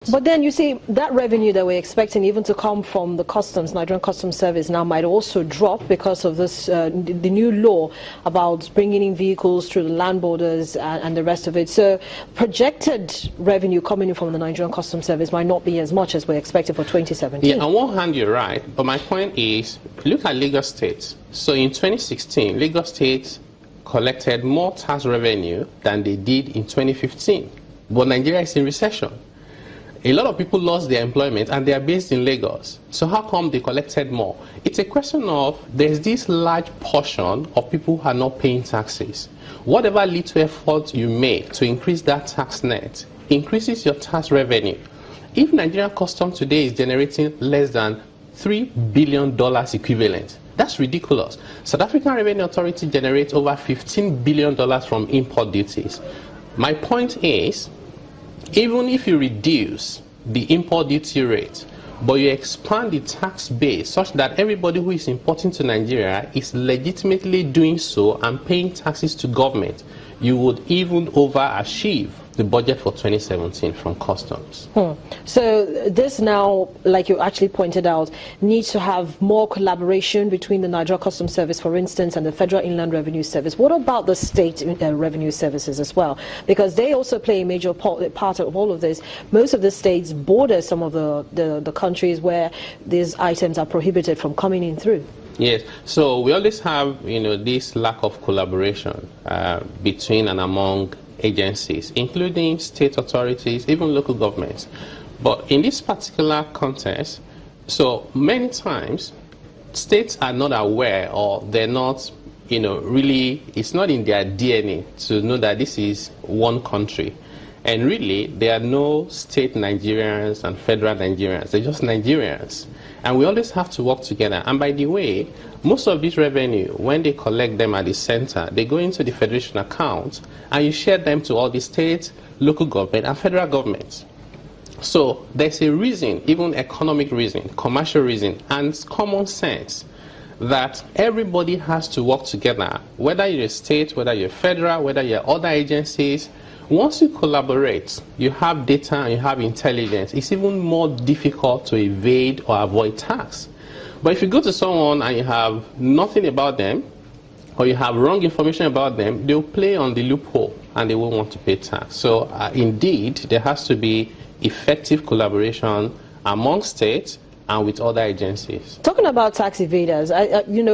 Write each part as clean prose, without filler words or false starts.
But then you see that revenue that we're expecting even to come from the customs, Nigerian Customs Service now might also drop because of this, the new law about bringing in vehicles through the land borders and the rest of it. So projected revenue coming in from the Nigerian Customs Service might not be as much as we're expecting for 2017. Yeah, on one hand you're right, but my point is, look at Lagos State. So in 2016, Lagos State collected more tax revenue than they did in 2015. But Nigeria is in recession. A lot of people lost their employment and they are based in Lagos. So how come they collected more? It's a question of there's this large portion of people who are not paying taxes. Whatever little effort you make to increase that tax net increases your tax revenue. If Nigerian Customs today is generating less than $3 billion equivalent, that's ridiculous. South African Revenue Authority generates over $15 billion from import duties. My point is, even if you reduce the import duty rate, but you expand the tax base such that everybody who is importing to Nigeria is legitimately doing so and paying taxes to government, you would even overachieve the budget for 2017 from customs. So this now, like you actually pointed out, needs to have more collaboration between the Nigeria Customs Service, for instance, and the Federal Inland Revenue Service. What about the state revenue services as well? Because they also play a major part of all of this. Most of the states border some of the countries where these items are prohibited from coming in through. Yes, so we always have, this lack of collaboration between and among agencies, including state authorities, even local governments. But in this particular context, so many times states are not aware, or they're not, really, it's not in their DNA to know that this is one country. And really, there are no state Nigerians and federal Nigerians. They're just Nigerians. And we always have to work together. And by the way, most of this revenue, when they collect them at the center, they go into the federation account, and you share them to all the states, local government, and federal governments. So there's a reason, even economic reason, commercial reason, and common sense, that everybody has to work together, whether you're a state, whether you're federal, whether you're other agencies. Once you collaborate, you have data and you have intelligence, it's even more difficult to evade or avoid tax. But if you go to someone and you have nothing about them, or you have wrong information about them, they'll play on the loophole and they won't want to pay tax. So indeed, there has to be effective collaboration among states and with other agencies. Talking about tax evaders,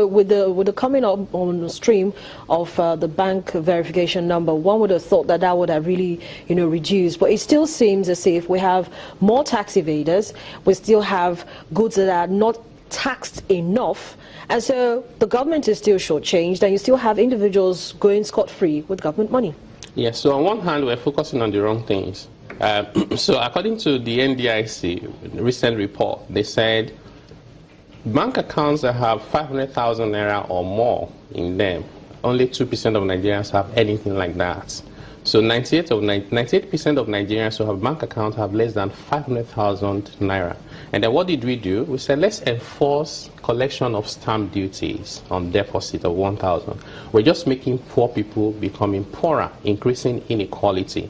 with the coming up on the stream of the bank verification number, one would have thought that would have really, reduced. But it still seems as if we have more tax evaders. We still have goods that are not taxed enough, and so the government is still shortchanged, and you still have individuals going scot-free with government money. Yes. So on one hand, we're focusing on the wrong things. So according to the NDIC recent report, they said bank accounts that have 500,000 naira or more in them, only 2% of Nigerians have anything like that. So 98% of Nigerians who have bank accounts have less than 500,000 naira. And then what did we do? We said, let's enforce collection of stamp duties on deposit of 1,000. We're just making poor people becoming poorer, increasing inequality.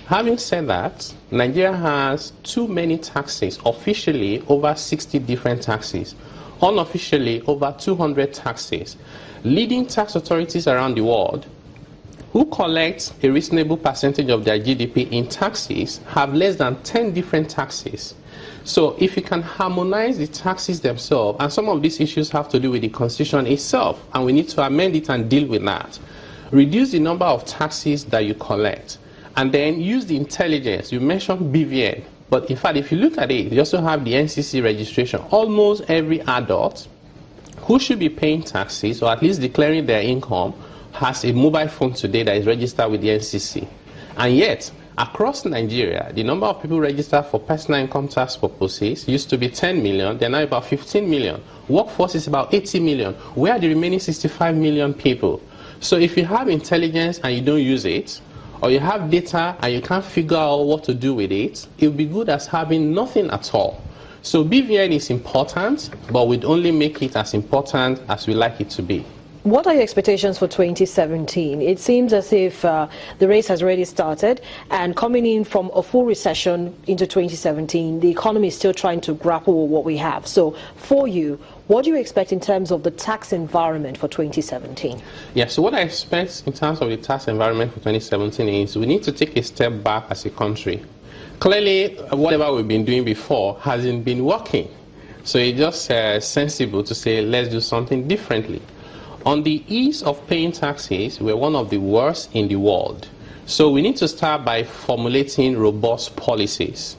Having said that, Nigeria has too many taxes, officially over 60 different taxes, unofficially over 200 taxes. Leading tax authorities around the world who collect a reasonable percentage of their GDP in taxes have less than 10 different taxes. So if you can harmonize the taxes themselves, and some of these issues have to do with the Constitution itself, and we need to amend it and deal with that. Reduce the number of taxes that you collect. And then use the intelligence. You mentioned BVN, but in fact, if you look at it, you also have the NCC registration. Almost every adult who should be paying taxes, or at least declaring their income, has a mobile phone today that is registered with the NCC. And yet, across Nigeria, the number of people registered for personal income tax purposes used to be 10 million, they're now about 15 million. Workforce is about 80 million. Where are the remaining 65 million people? So if you have intelligence and you don't use it, or you have data and you can't figure out what to do with it, it would be good as having nothing at all. So BVN is important, but we'd only make it as important as we like it to be. What are your expectations for 2017? It seems as if the race has already started, and coming in from a full recession into 2017, the economy is still trying to grapple with what we have. So for you, what do you expect in terms of the tax environment for 2017? Yeah, so what I expect in terms of the tax environment for 2017 is we need to take a step back as a country. Clearly, whatever we've been doing before hasn't been working. So it's just sensible to say, let's do something differently. On the ease of paying taxes, we're one of the worst in the world. So we need to start by formulating robust policies.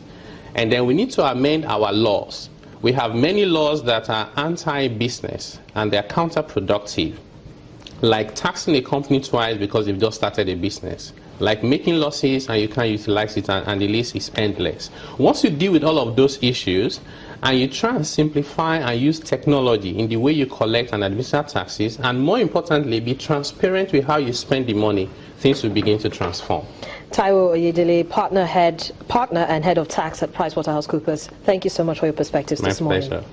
And then we need to amend our laws. We have many laws that are anti-business and they're counterproductive, like taxing a company twice because they've just started a business, like making losses and you can't utilize it, and the list is endless. Once you deal with all of those issues and you try and simplify and use technology in the way you collect and administer taxes, and more importantly, be transparent with how you spend the money, things will begin to transform. Taiwo Oyedele, partner and head of tax at PricewaterhouseCoopers. Thank you so much for your perspectives this morning. My pleasure.